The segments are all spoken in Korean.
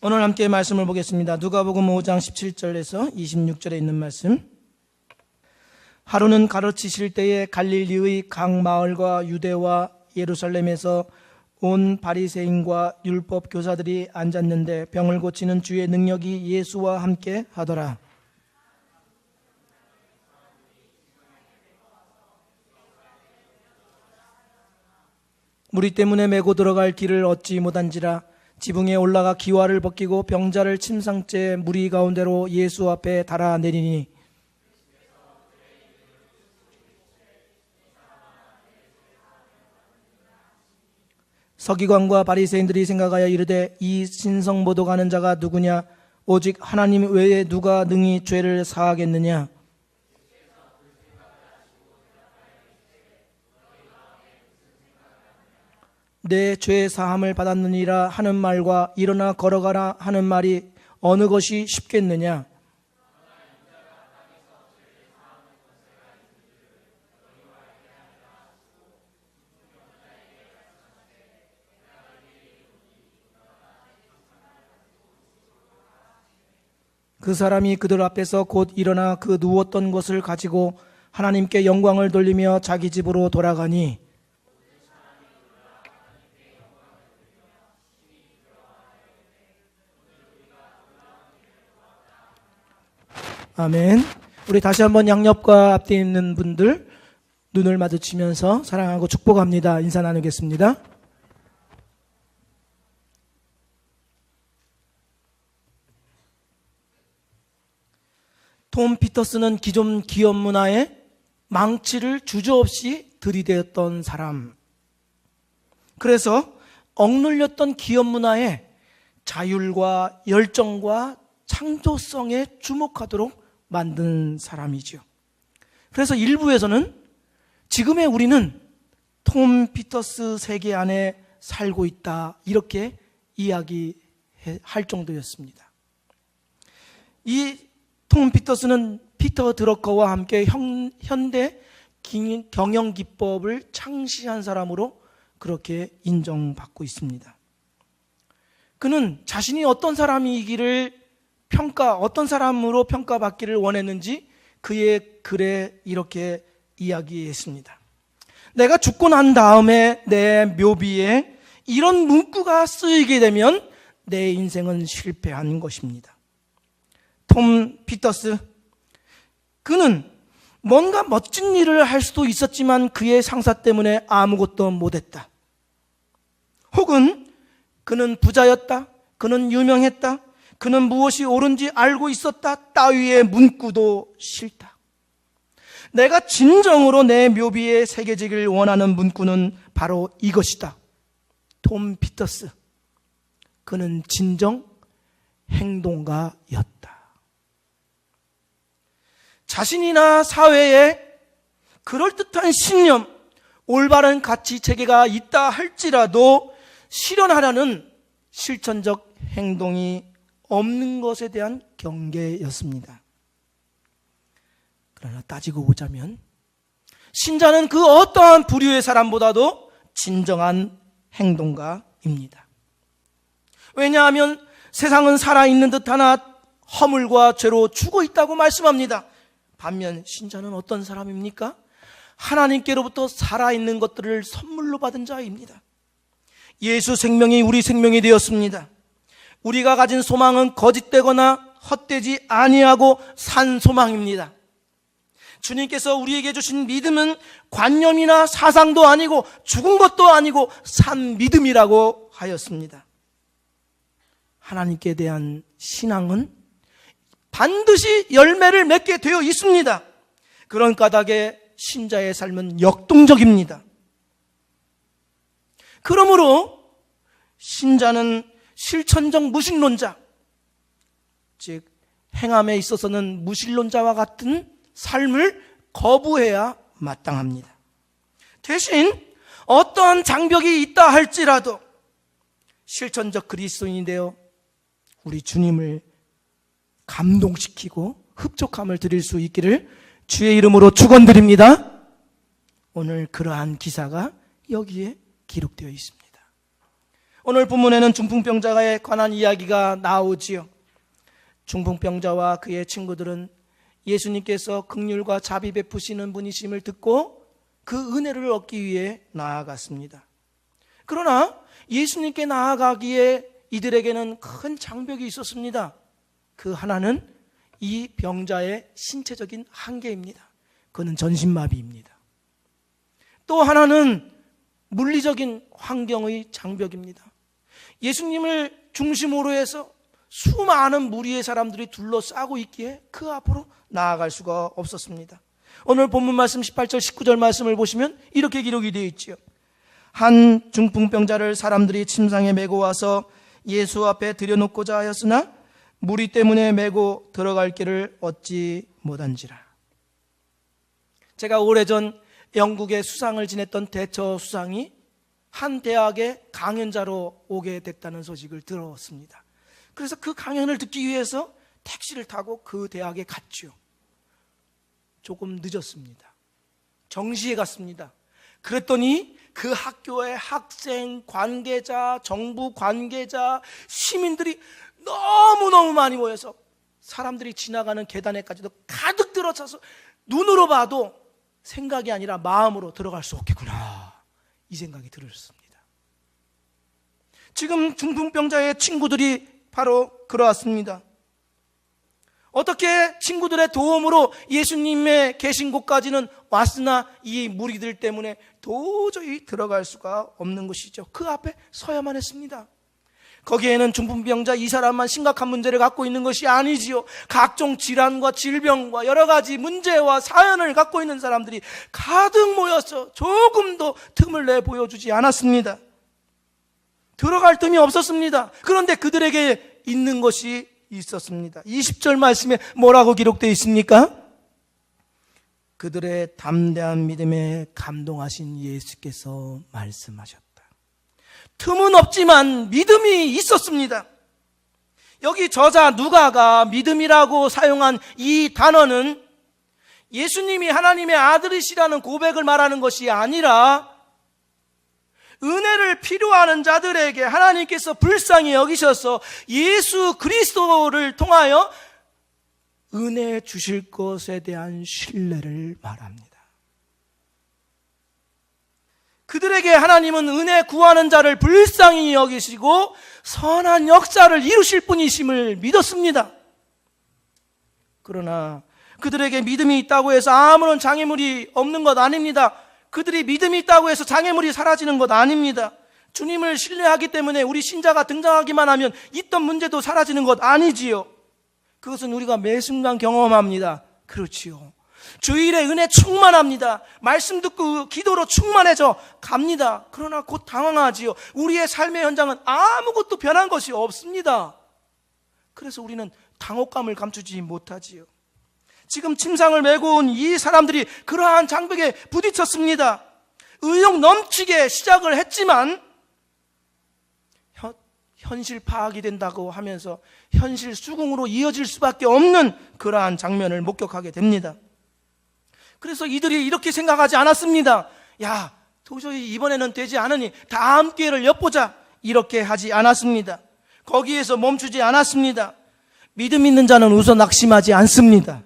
오늘 함께 말씀을 보겠습니다. 누가복음 5장 17절에서 26절에 있는 말씀. 하루는 가르치실 때에 갈릴리의 각 마을과 유대와 예루살렘에서 온 바리새인과 율법 교사들이 앉았는데 병을 고치는 주의 능력이 예수와 함께 하더라. 무리 때문에 메고 들어갈 길을 얻지 못한지라 지붕에 올라가 기와를 벗기고 병자를 침상째 무리 가운데로 예수 앞에 달아내리니 서기관과 바리새인들이 생각하여 이르되 이 신성모독 하는 자가 누구냐? 오직 하나님 외에 누가 능히 죄를 사하겠느냐? 내 죄 사함을 받았느니라 하는 말과 일어나 걸어가라 하는 말이 어느 것이 쉽겠느냐? 그 사람이 그들 앞에서 곧 일어나 그 누웠던 것을 가지고 하나님께 영광을 돌리며 자기 집으로 돌아가니 아멘. 우리 다시 한번 양옆과 앞뒤에 있는 분들 눈을 마주치면서 사랑하고 축복합니다. 인사 나누겠습니다. 톰 피터스는 기존 기업 문화에 망치를 주저없이 들이대었던 사람. 그래서 억눌렸던 기업 문화에 자율과 열정과 창조성에 주목하도록 만든 사람이죠. 그래서 일부에서는 지금의 우리는 톰 피터스 세계 안에 살고 있다 이렇게 이야기할 정도였습니다. 이 톰 피터스는 피터 드러커와 함께 현대 경영기법을 창시한 사람으로 그렇게 인정받고 있습니다. 그는 자신이 어떤 사람이기를 어떤 사람으로 평가받기를 원했는지 그의 글에 이렇게 이야기했습니다. 내가 죽고 난 다음에 내 묘비에 이런 문구가 쓰이게 되면 내 인생은 실패한 것입니다. 톰 피터스, 그는 뭔가 멋진 일을 할 수도 있었지만 그의 상사 때문에 아무것도 못했다. 혹은 그는 부자였다, 그는 유명했다, 그는 무엇이 옳은지 알고 있었다 따위의 문구도 싫다. 내가 진정으로 내 묘비에 새겨지길 원하는 문구는 바로 이것이다. 톰 피터스, 그는 진정 행동가였다. 자신이나 사회에 그럴듯한 신념, 올바른 가치 체계가 있다 할지라도 실현하려는 실천적 행동이 없는 것에 대한 경계였습니다. 그러나 따지고 보자면 신자는 그 어떠한 부류의 사람보다도 진정한 행동가입니다. 왜냐하면 세상은 살아있는 듯하나 허물과 죄로 죽어 있다고 말씀합니다. 반면 신자는 어떤 사람입니까? 하나님께로부터 살아있는 것들을 선물로 받은 자입니다. 예수 생명이 우리 생명이 되었습니다. 우리가 가진 소망은 거짓되거나 헛되지 아니하고 산 소망입니다. 주님께서 우리에게 주신 믿음은 관념이나 사상도 아니고 죽은 것도 아니고 산 믿음이라고 하였습니다. 하나님께 대한 신앙은 반드시 열매를 맺게 되어 있습니다. 그런 까닭에 신자의 삶은 역동적입니다. 그러므로 신자는 실천적 무신론자, 즉 행함에 있어서는 무신론자와 같은 삶을 거부해야 마땅합니다. 대신 어떠한 장벽이 있다 할지라도 실천적 그리스도인이 되어 우리 주님을 감동시키고 흡족함을 드릴 수 있기를 주의 이름으로 축원드립니다. 오늘 그러한 기사가 여기에 기록되어 있습니다. 오늘 본문에는 중풍병자에 관한 이야기가 나오지요. 중풍병자와 그의 친구들은 예수님께서 긍휼과 자비 베푸시는 분이심을 듣고 그 은혜를 얻기 위해 나아갔습니다. 그러나 예수님께 나아가기에 이들에게는 큰 장벽이 있었습니다. 그 하나는 이 병자의 신체적인 한계입니다. 그는 전신마비입니다. 또 하나는 물리적인 환경의 장벽입니다. 예수님을 중심으로 해서 수많은 무리의 사람들이 둘러싸고 있기에 그 앞으로 나아갈 수가 없었습니다. 오늘 본문 말씀 18절 19절 말씀을 보시면 이렇게 기록이 되어 있지요. 한 중풍병자를 사람들이 침상에 메고 와서 예수 앞에 들여놓고자 하였으나 무리 때문에 메고 들어갈 길을 얻지 못한지라. 제가 오래전 영국의 수상을 지냈던 대처 수상이 한 대학의 강연자로 오게 됐다는 소식을 들었습니다. 그래서 그 강연을 듣기 위해서 택시를 타고 그 대학에 갔죠. 조금 늦었습니다. 정시에 갔습니다. 그랬더니 그 학교의 학생, 관계자, 정부 관계자, 시민들이 너무너무 많이 모여서 사람들이 지나가는 계단에까지도 가득 들어차서 눈으로 봐도 생각이 아니라 마음으로 들어갈 수 없겠구나, 이 생각이 들었습니다. 지금 중풍병자의 친구들이 바로 그러했습니다. 어떻게 친구들의 도움으로 예수님의 계신 곳까지는 왔으나 이 무리들 때문에 도저히 들어갈 수가 없는 것이죠. 그 앞에 서야만 했습니다. 거기에는 중풍병자 이 사람만 심각한 문제를 갖고 있는 것이 아니지요. 각종 질환과 질병과 여러 가지 문제와 사연을 갖고 있는 사람들이 가득 모여서 조금도 틈을 내 보여주지 않았습니다. 들어갈 틈이 없었습니다. 그런데 그들에게 있는 것이 있었습니다. 20절 말씀에 뭐라고 기록되어 있습니까? 그들의 담대한 믿음에 감동하신 예수께서 말씀하셨다. 틈은 없지만 믿음이 있었습니다. 여기 저자 누가가 믿음이라고 사용한 이 단어는 예수님이 하나님의 아들이시라는 고백을 말하는 것이 아니라 은혜를 필요하는 자들에게 하나님께서 불쌍히 여기셔서 예수 그리스도를 통하여 은혜 주실 것에 대한 신뢰를 말합니다. 그들에게 하나님은 은혜 구하는 자를 불쌍히 여기시고 선한 역사를 이루실 분이심을 믿었습니다. 그러나 그들에게 믿음이 있다고 해서 아무런 장애물이 없는 것 아닙니다. 그들이 믿음이 있다고 해서 장애물이 사라지는 것 아닙니다. 주님을 신뢰하기 때문에 우리 신자가 등장하기만 하면 있던 문제도 사라지는 것 아니지요. 그것은 우리가 매 순간 경험합니다. 그렇지요. 주일에 은혜 충만합니다. 말씀 듣고 기도로 충만해져 갑니다. 그러나 곧 당황하지요. 우리의 삶의 현장은 아무것도 변한 것이 없습니다. 그래서 우리는 당혹감을 감추지 못하지요. 지금 침상을 메고 온 이 사람들이 그러한 장벽에 부딪혔습니다. 의욕 넘치게 시작을 했지만 현실 파악이 된다고 하면서 현실 수긍으로 이어질 수밖에 없는 그러한 장면을 목격하게 됩니다. 그래서 이들이 이렇게 생각하지 않았습니다. 야, 도저히 이번에는 되지 않으니 다음 기회를 엿보자, 이렇게 하지 않았습니다. 거기에서 멈추지 않았습니다. 믿음 있는 자는 우선 낙심하지 않습니다.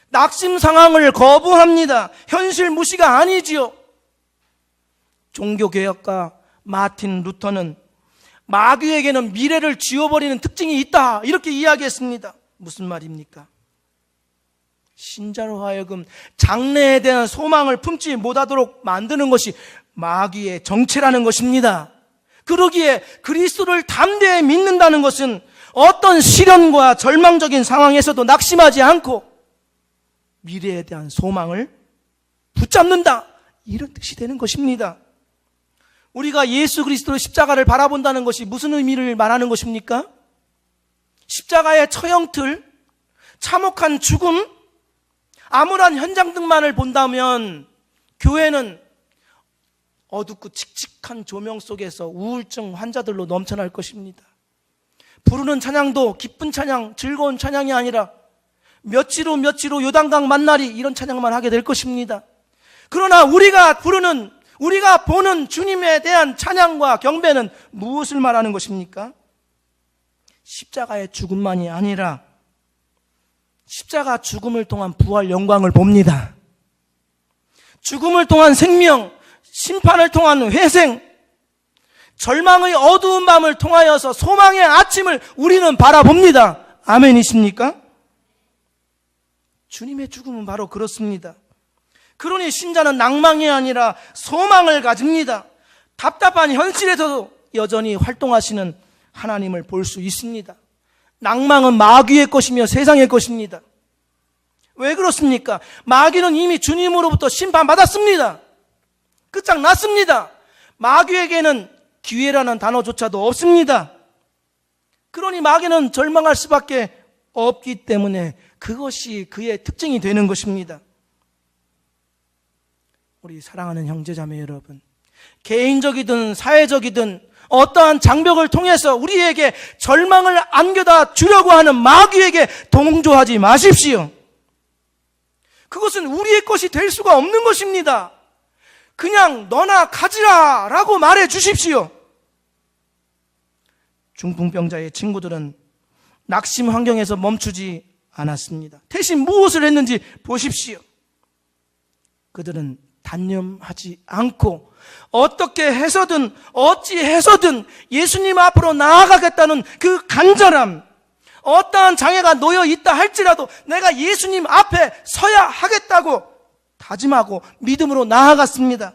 낙심 상황을 거부합니다. 현실 무시가 아니지요. 종교개혁가 마틴 루터는 마귀에게는 미래를 지워버리는 특징이 있다, 이렇게 이야기했습니다. 무슨 말입니까? 신자로 하여금 장래에 대한 소망을 품지 못하도록 만드는 것이 마귀의 정체라는 것입니다. 그러기에 그리스도를 담대히 믿는다는 것은 어떤 시련과 절망적인 상황에서도 낙심하지 않고 미래에 대한 소망을 붙잡는다, 이런 뜻이 되는 것입니다. 우리가 예수 그리스도의 십자가를 바라본다는 것이 무슨 의미를 말하는 것입니까? 십자가의 처형틀, 참혹한 죽음, 암울한 현장 등만을 본다면 교회는 어둡고 칙칙한 조명 속에서 우울증 환자들로 넘쳐날 것입니다. 부르는 찬양도 기쁜 찬양, 즐거운 찬양이 아니라 며칠 후 요단강 만나리, 이런 찬양만 하게 될 것입니다. 그러나 우리가 부르는, 우리가 보는 주님에 대한 찬양과 경배는 무엇을 말하는 것입니까? 십자가의 죽음만이 아니라 십자가 죽음을 통한 부활 영광을 봅니다. 죽음을 통한 생명, 심판을 통한 회생, 절망의 어두운 밤을 통하여서 소망의 아침을 우리는 바라봅니다. 아멘이십니까? 주님의 죽음은 바로 그렇습니다. 그러니 신자는 낭망이 아니라 소망을 가집니다. 답답한 현실에서도 여전히 활동하시는 하나님을 볼 수 있습니다. 낭망은 마귀의 것이며 세상의 것입니다. 왜 그렇습니까? 마귀는 이미 주님으로부터 심판받았습니다. 끝장났습니다. 마귀에게는 기회라는 단어조차도 없습니다. 그러니 마귀는 절망할 수밖에 없기 때문에 그것이 그의 특징이 되는 것입니다. 우리 사랑하는 형제자매 여러분, 개인적이든 사회적이든 어떠한 장벽을 통해서 우리에게 절망을 안겨다 주려고 하는 마귀에게 동조하지 마십시오. 그것은 우리의 것이 될 수가 없는 것입니다. 그냥 너나 가지라 라고 말해 주십시오. 중풍병자의 친구들은 낙심 환경에서 멈추지 않았습니다. 대신 무엇을 했는지 보십시오. 그들은 단념하지 않고 어떻게 해서든 어찌해서든 예수님 앞으로 나아가겠다는 그 간절함, 어떠한 장애가 놓여 있다 할지라도 내가 예수님 앞에 서야 하겠다고 다짐하고 믿음으로 나아갔습니다.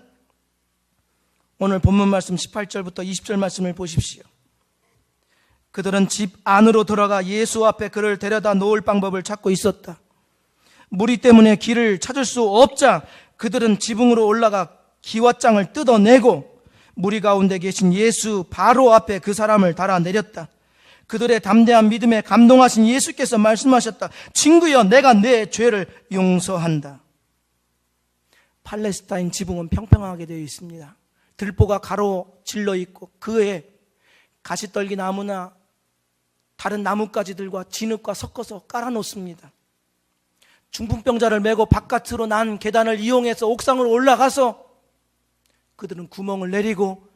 오늘 본문 말씀 18절부터 20절 말씀을 보십시오. 그들은 집 안으로 들어가 예수 앞에 그를 데려다 놓을 방법을 찾고 있었다. 무리 때문에 길을 찾을 수 없자 그들은 지붕으로 올라가 기왓장을 뜯어내고 무리 가운데 계신 예수 바로 앞에 그 사람을 달아내렸다. 그들의 담대한 믿음에 감동하신 예수께서 말씀하셨다. 친구여, 내가 내 죄를 용서한다. 팔레스타인 지붕은 평평하게 되어 있습니다. 들보가 가로질러 있고 그에 가시떨기 나무나 다른 나뭇가지들과 진흙과 섞어서 깔아놓습니다. 중풍병자를 메고 바깥으로 난 계단을 이용해서 옥상으로 올라가서 그들은 구멍을 내리고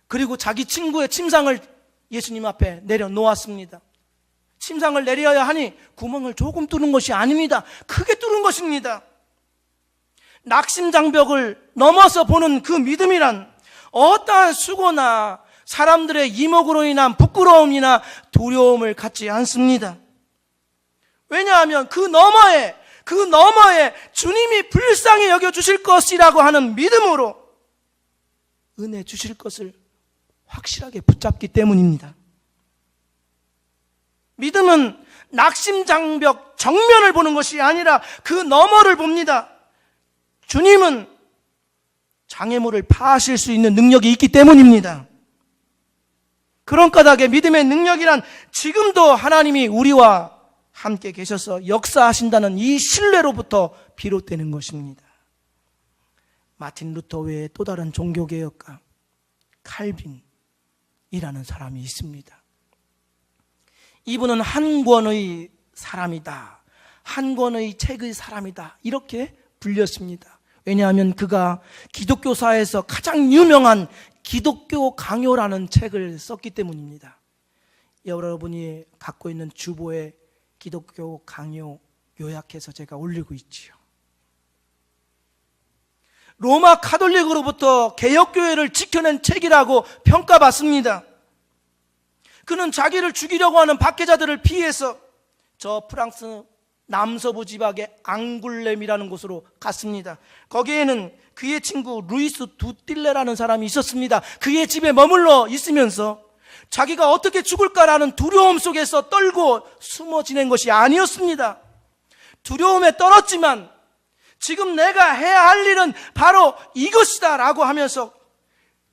그리고 자기 친구의 침상을 예수님 앞에 내려놓았습니다. 침상을 내려야 하니 구멍을 조금 뚫은 것이 아닙니다. 크게 뚫은 것입니다. 낙심장벽을 넘어서 보는 그 믿음이란 어떠한 수고나 사람들의 이목으로 인한 부끄러움이나 두려움을 갖지 않습니다. 왜냐하면 그 너머에 주님이 불쌍히 여겨주실 것이라고 하는 믿음으로 은혜 주실 것을 확실하게 붙잡기 때문입니다. 믿음은 낙심장벽 정면을 보는 것이 아니라 그 너머를 봅니다. 주님은 장애물을 파하실 수 있는 능력이 있기 때문입니다. 그런 까닭에 믿음의 능력이란 지금도 하나님이 우리와 함께 계셔서 역사하신다는 이 신뢰로부터 비롯되는 것입니다. 마틴 루터 외에 또 다른 종교개혁가 칼빈이라는 사람이 있습니다. 이분은 한 권의 사람이다, 한 권의 책의 사람이다 이렇게 불렸습니다. 왜냐하면 그가 기독교사에서 가장 유명한 기독교 강요라는 책을 썼기 때문입니다. 여러분이 갖고 있는 주보에 기독교 강요 요약해서 제가 올리고 있지요. 로마 카톨릭으로부터 개혁교회를 지켜낸 책이라고 평가받습니다. 그는 자기를 죽이려고 하는 박해자들을 피해서 저 프랑스 남서부 지방의 앙굴렘이라는 곳으로 갔습니다. 거기에는 그의 친구 루이스 두틸레라는 사람이 있었습니다. 그의 집에 머물러 있으면서 자기가 어떻게 죽을까라는 두려움 속에서 떨고 숨어 지낸 것이 아니었습니다. 두려움에 떨었지만 지금 내가 해야 할 일은 바로 이것이다 라고 하면서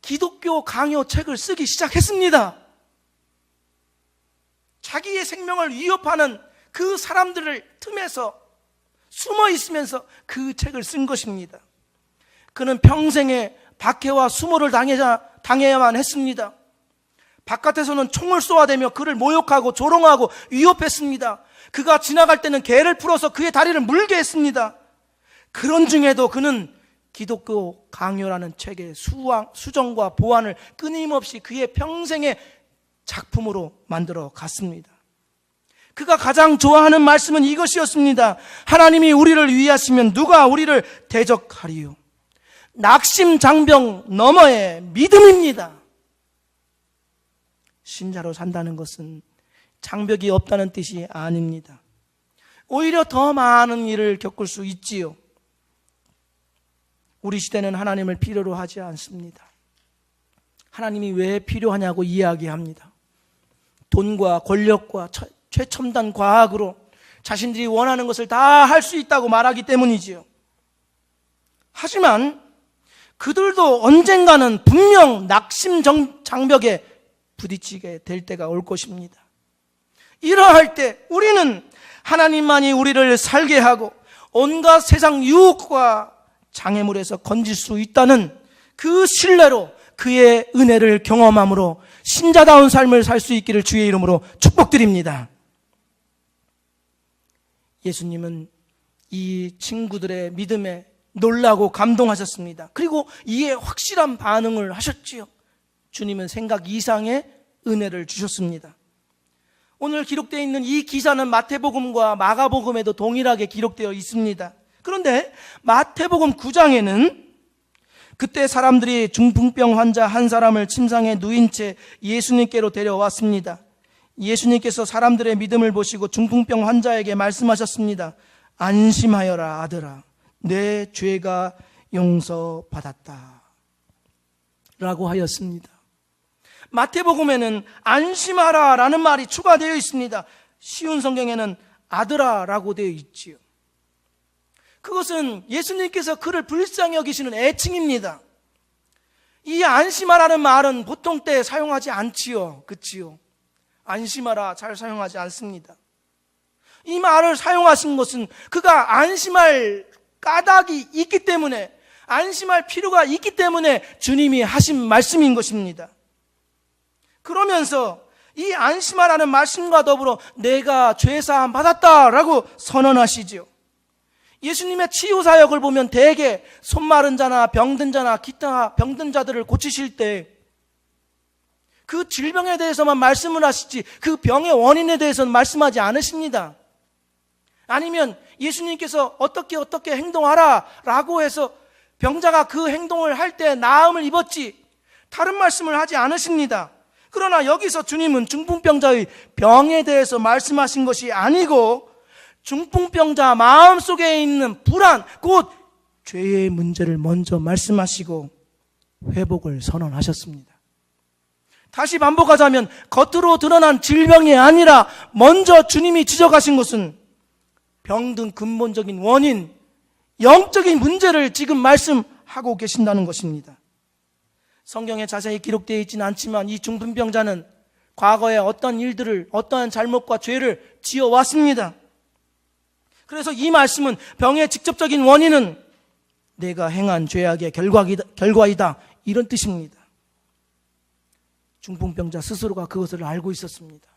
기독교 강요 책을 쓰기 시작했습니다. 자기의 생명을 위협하는 그 사람들을 틈에서 숨어 있으면서 그 책을 쓴 것입니다. 그는 평생에 박해와 수모를 당해야만 했습니다. 바깥에서는 총을 쏘아대며 그를 모욕하고 조롱하고 위협했습니다. 그가 지나갈 때는 개를 풀어서 그의 다리를 물게 했습니다. 그런 중에도 그는 기독교 강요라는 책의 수정과 보완을 끊임없이 그의 평생의 작품으로 만들어 갔습니다. 그가 가장 좋아하는 말씀은 이것이었습니다. 하나님이 우리를 위하시면 누가 우리를 대적하리요? 낙심 장벽 너머의 믿음입니다. 신자로 산다는 것은 장벽이 없다는 뜻이 아닙니다. 오히려 더 많은 일을 겪을 수 있지요. 우리 시대는 하나님을 필요로 하지 않습니다. 하나님이 왜 필요하냐고 이야기합니다. 돈과 권력과 최첨단 과학으로 자신들이 원하는 것을 다 할 수 있다고 말하기 때문이지요. 하지만 그들도 언젠가는 분명 낙심 장벽에 부딪히게 될 때가 올 것입니다. 이러할 때 우리는 하나님만이 우리를 살게 하고 온갖 세상 유혹과 장애물에서 건질 수 있다는 그 신뢰로 그의 은혜를 경험함으로 신자다운 삶을 살 수 있기를 주의 이름으로 축복드립니다. 예수님은 이 친구들의 믿음에 놀라고 감동하셨습니다. 그리고 이에 확실한 반응을 하셨지요. 주님은 생각 이상의 은혜를 주셨습니다. 오늘 기록되어 있는 이 기사는 마태복음과 마가복음에도 동일하게 기록되어 있습니다. 그런데 마태복음 9장에는 그때 사람들이 중풍병 환자 한 사람을 침상에 누인 채 예수님께로 데려왔습니다. 예수님께서 사람들의 믿음을 보시고 중풍병 환자에게 말씀하셨습니다. 안심하여라 아들아, 내 죄가 용서받았다 라고 하였습니다. 마태복음에는 안심하라 라는 말이 추가되어 있습니다. 쉬운 성경에는 아들아 라고 되어 있지요. 그것은 예수님께서 그를 불쌍히 여기시는 애칭입니다. 이 안심하라는 말은 보통 때 사용하지 않지요. 그치요? 안심하라 잘 사용하지 않습니다. 이 말을 사용하신 것은 그가 안심할 까닭이 있기 때문에, 안심할 필요가 있기 때문에 주님이 하신 말씀인 것입니다. 그러면서 이 안심하라는 말씀과 더불어 내가 죄사함 받았다라고 선언하시죠. 예수님의 치유 사역을 보면 대개 손 마른 자나 병든 자나 기타 병든 자들을 고치실 때 그 질병에 대해서만 말씀을 하시지 그 병의 원인에 대해서는 말씀하지 않으십니다. 아니면 예수님께서 어떻게 행동하라 라고 해서 병자가 그 행동을 할 때 나음을 입었지 다른 말씀을 하지 않으십니다. 그러나 여기서 주님은 중풍병자의 병에 대해서 말씀하신 것이 아니고 중풍병자 마음속에 있는 불안, 곧 죄의 문제를 먼저 말씀하시고 회복을 선언하셨습니다. 다시 반복하자면 겉으로 드러난 질병이 아니라 먼저 주님이 지적하신 것은 병든 근본적인 원인, 영적인 문제를 지금 말씀하고 계신다는 것입니다. 성경에 자세히 기록되어 있지는 않지만 이 중풍병자는 과거에 어떤 일들을, 어떠한 잘못과 죄를 지어왔습니다. 그래서 이 말씀은 병의 직접적인 원인은 내가 행한 죄악의 결과이다 이런 뜻입니다. 중풍병자 스스로가 그것을 알고 있었습니다.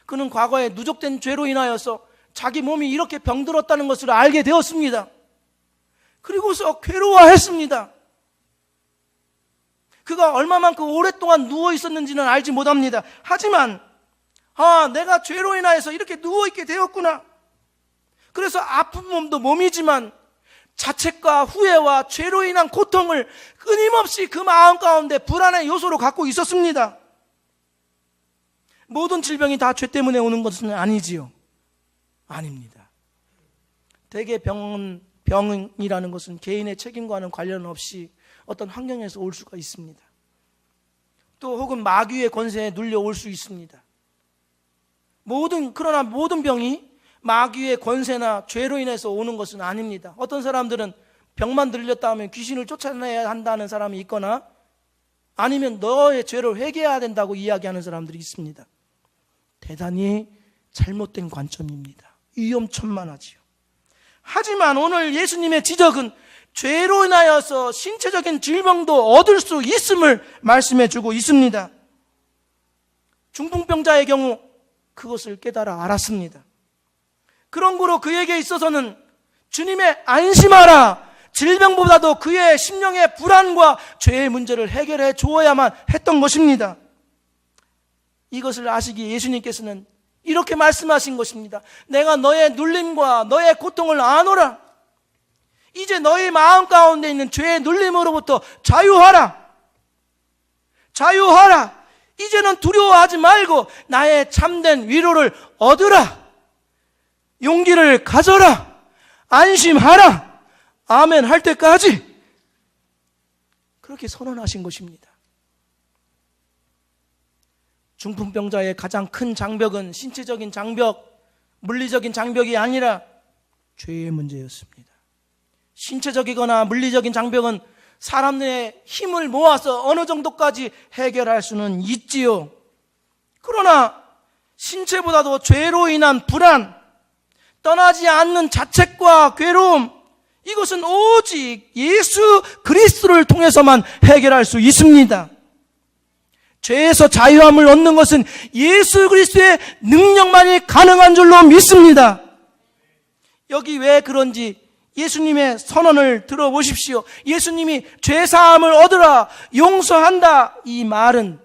그는 과거에 누적된 죄로 인하여서 자기 몸이 이렇게 병들었다는 것을 알게 되었습니다. 그리고서 괴로워했습니다. 그가 얼마만큼 오랫동안 누워 있었는지는 알지 못합니다. 하지만 내가 죄로 인하여서 이렇게 누워있게 되었구나. 그래서 아픈 몸도 몸이지만 자책과 후회와 죄로 인한 고통을 끊임없이 그 마음 가운데 불안의 요소로 갖고 있었습니다. 모든 질병이 다 죄 때문에 오는 것은 아니지요. 아닙니다. 대개 병이라는 것은 개인의 책임과는 관련 없이 어떤 환경에서 올 수가 있습니다. 또 혹은 마귀의 권세에 눌려올 수 있습니다. 그러나 모든 병이 마귀의 권세나 죄로 인해서 오는 것은 아닙니다. 어떤 사람들은 병만 들렸다 하면 귀신을 쫓아내야 한다는 사람이 있거나 아니면 너의 죄를 회개해야 된다고 이야기하는 사람들이 있습니다. 대단히 잘못된 관점입니다. 위험천만하지요. 하지만 오늘 예수님의 지적은 죄로 인하여서 신체적인 질병도 얻을 수 있음을 말씀해 주고 있습니다. 중풍병자의 경우 그것을 깨달아 알았습니다. 그런 거로 그에게 있어서는 주님의 안심하라, 질병보다도 그의 심령의 불안과 죄의 문제를 해결해 주어야만 했던 것입니다. 이것을 아시기에 예수님께서는 이렇게 말씀하신 것입니다. 내가 너의 눌림과 너의 고통을 아노라. 이제 너의 마음 가운데 있는 죄의 눌림으로부터 자유하라. 자유하라. 이제는 두려워하지 말고 나의 참된 위로를 얻으라. 용기를 가져라. 안심하라. 아멘 할 때까지 그렇게 선언하신 것입니다. 중풍병자의 가장 큰 장벽은 신체적인 장벽, 물리적인 장벽이 아니라 죄의 문제였습니다. 신체적이거나 물리적인 장벽은 사람들의 힘을 모아서 어느 정도까지 해결할 수는 있지요. 그러나 신체보다도 죄로 인한 불안, 떠나지 않는 자책과 괴로움, 이것은 오직 예수 그리스도를 통해서만 해결할 수 있습니다. 죄에서 자유함을 얻는 것은 예수 그리스도의 능력만이 가능한 줄로 믿습니다. 여기 왜 그런지 예수님의 선언을 들어보십시오. 예수님이 죄사함을 얻으라, 용서한다, 이 말은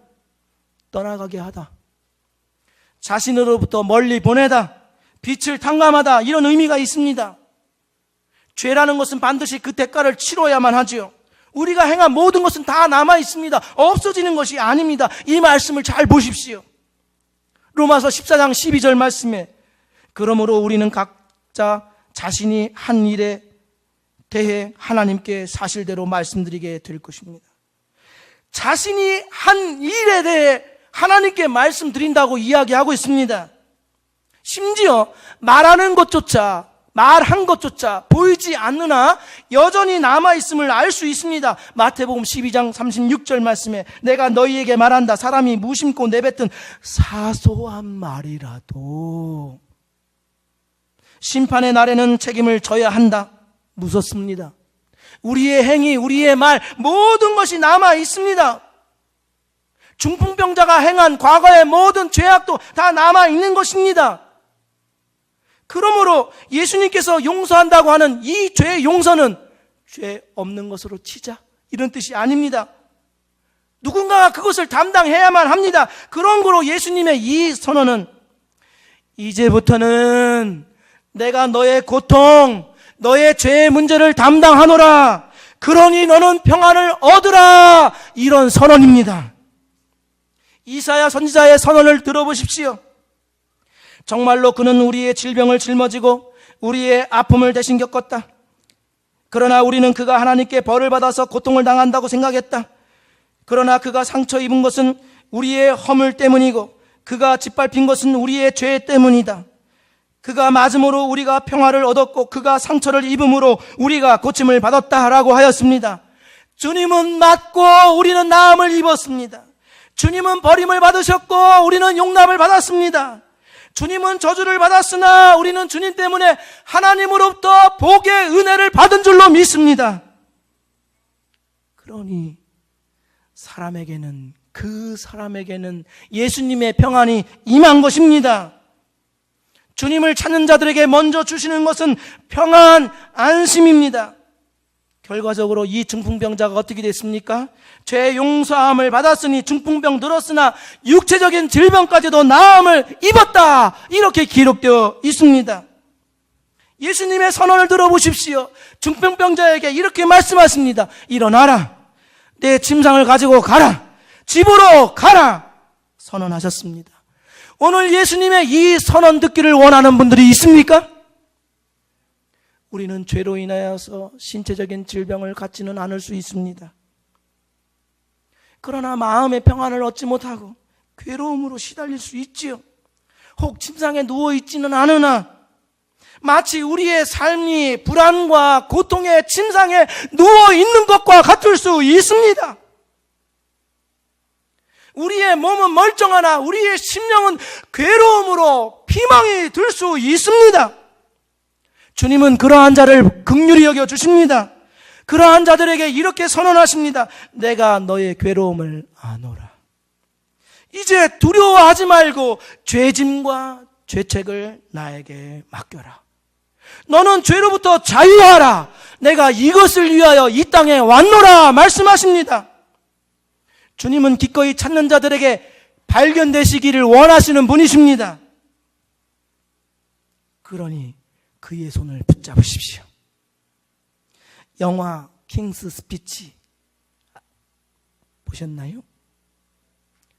떠나가게 하다, 자신으로부터 멀리 보내다, 빛을 탕감하다, 이런 의미가 있습니다. 죄라는 것은 반드시 그 대가를 치러야만 하지요. 우리가 행한 모든 것은 다 남아 있습니다. 없어지는 것이 아닙니다. 이 말씀을 잘 보십시오. 로마서 14장 12절 말씀에 그러므로 우리는 각자 자신이 한 일에 대해 하나님께 사실대로 말씀드리게 될 것입니다. 자신이 한 일에 대해 하나님께 말씀드린다고 이야기하고 있습니다. 심지어 말한 것조차 보이지 않느나 여전히 남아있음을 알 수 있습니다. 마태복음 12장 36절 말씀에 내가 너희에게 말한다. 사람이 무심코 내뱉은 사소한 말이라도 심판의 날에는 책임을 져야 한다. 무섭습니다. 우리의 행위, 우리의 말, 모든 것이 남아있습니다. 중풍병자가 행한 과거의 모든 죄악도 다 남아있는 것입니다. 그러므로 예수님께서 용서한다고 하는 이 죄의 용서는 죄 없는 것으로 치자, 이런 뜻이 아닙니다. 누군가가 그것을 담당해야만 합니다. 그런 거로 예수님의 이 선언은 이제부터는 내가 너의 고통, 너의 죄의 문제를 담당하노라. 그러니 너는 평안을 얻으라. 이런 선언입니다. 이사야 선지자의 선언을 들어보십시오. 정말로 그는 우리의 질병을 짊어지고 우리의 아픔을 대신 겪었다. 그러나 우리는 그가 하나님께 벌을 받아서 고통을 당한다고 생각했다. 그러나 그가 상처 입은 것은 우리의 허물 때문이고 그가 짓밟힌 것은 우리의 죄 때문이다. 그가 맞음으로 우리가 평화를 얻었고 그가 상처를 입음으로 우리가 고침을 받았다라고 하였습니다. 주님은 맞고 우리는 나음을 입었습니다. 주님은 버림을 받으셨고 우리는 용납을 받았습니다. 주님은 저주를 받았으나 우리는 주님 때문에 하나님으로부터 복의 은혜를 받은 줄로 믿습니다. 그러니 그 사람에게는 예수님의 평안이 임한 것입니다. 주님을 찾는 자들에게 먼저 주시는 것은 평안, 안심입니다. 결과적으로 이 중풍병자가 어떻게 됐습니까? 죄 용서함을 받았으니 중풍병 들었으나 육체적인 질병까지도 나음을 입었다, 이렇게 기록되어 있습니다. 예수님의 선언을 들어보십시오. 중풍병자에게 이렇게 말씀하십니다. 일어나라, 내 침상을 가지고 가라, 집으로 가라 선언하셨습니다. 오늘 예수님의 이 선언 듣기를 원하는 분들이 있습니까? 우리는 죄로 인하여서 신체적인 질병을 갖지는 않을 수 있습니다. 그러나 마음의 평안을 얻지 못하고 괴로움으로 시달릴 수 있지요. 혹 침상에 누워있지는 않으나 마치 우리의 삶이 불안과 고통의 침상에 누워있는 것과 같을 수 있습니다. 우리의 몸은 멀쩡하나 우리의 심령은 괴로움으로 피망이 들 수 있습니다. 주님은 그러한 자를 긍휼히 여겨 주십니다. 그러한 자들에게 이렇게 선언하십니다. 내가 너의 괴로움을 아노라. 이제 두려워하지 말고 죄짐과 죄책을 나에게 맡겨라. 너는 죄로부터 자유하라. 내가 이것을 위하여 이 땅에 왔노라 말씀하십니다. 주님은 기꺼이 찾는 자들에게 발견되시기를 원하시는 분이십니다. 그러니 그의 손을 붙잡으십시오. 영화 킹스 스피치 보셨나요?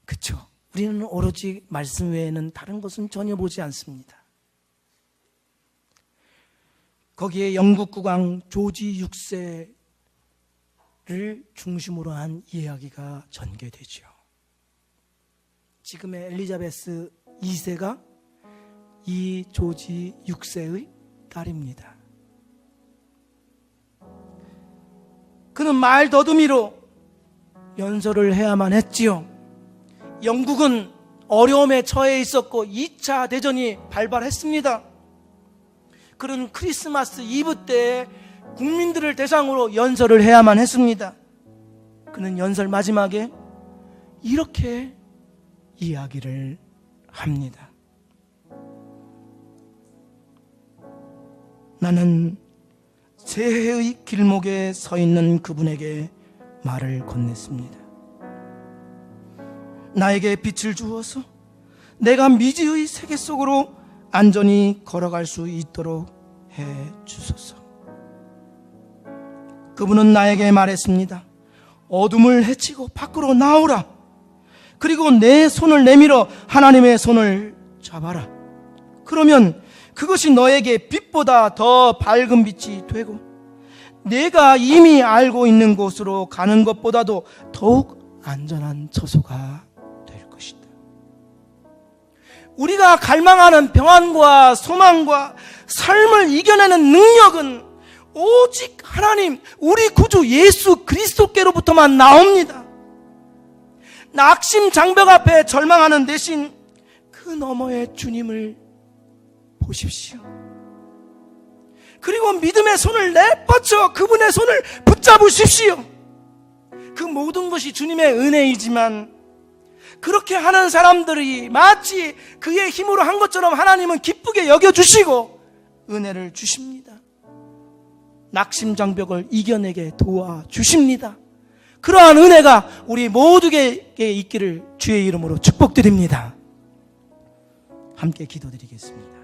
그쵸? 우리는 오로지 말씀 외에는 다른 것은 전혀 보지 않습니다. 거기에 영국 국왕 조지 6세를 중심으로 한 이야기가 전개되죠. 지금의 엘리자베스 2세가 이 조지 6세의 딸입니다. 그는 말 더듬이로 연설을 해야만 했지요. 영국은 어려움에 처해 있었고 2차 대전이 발발했습니다. 그는 크리스마스 이브 때 국민들을 대상으로 연설을 해야만 했습니다. 그는 연설 마지막에 이렇게 이야기를 합니다. 나는 새해의 길목에 서 있는 그분에게 말을 건넸습니다. 나에게 빛을 주어서 내가 미지의 세계 속으로 안전히 걸어갈 수 있도록 해 주소서. 그분은 나에게 말했습니다. 어둠을 헤치고 밖으로 나오라. 그리고 내 손을 내밀어 하나님의 손을 잡아라. 그러면 그것이 너에게 빛보다 더 밝은 빛이 되고 내가 이미 알고 있는 곳으로 가는 것보다도 더욱 안전한 처소가 될 것이다. 우리가 갈망하는 평안과 소망과 삶을 이겨내는 능력은 오직 하나님, 우리 구주 예수 그리스도께로부터만 나옵니다. 낙심 장벽 앞에 절망하는 대신 그 너머의 주님을 보십시오. 그리고 믿음의 손을 내뻗쳐 그분의 손을 붙잡으십시오. 그 모든 것이 주님의 은혜이지만 그렇게 하는 사람들이 마치 그의 힘으로 한 것처럼 하나님은 기쁘게 여겨주시고 은혜를 주십니다. 낙심 장벽을 이겨내게 도와주십니다. 그러한 은혜가 우리 모두에게 있기를 주의 이름으로 축복드립니다. 함께 기도드리겠습니다.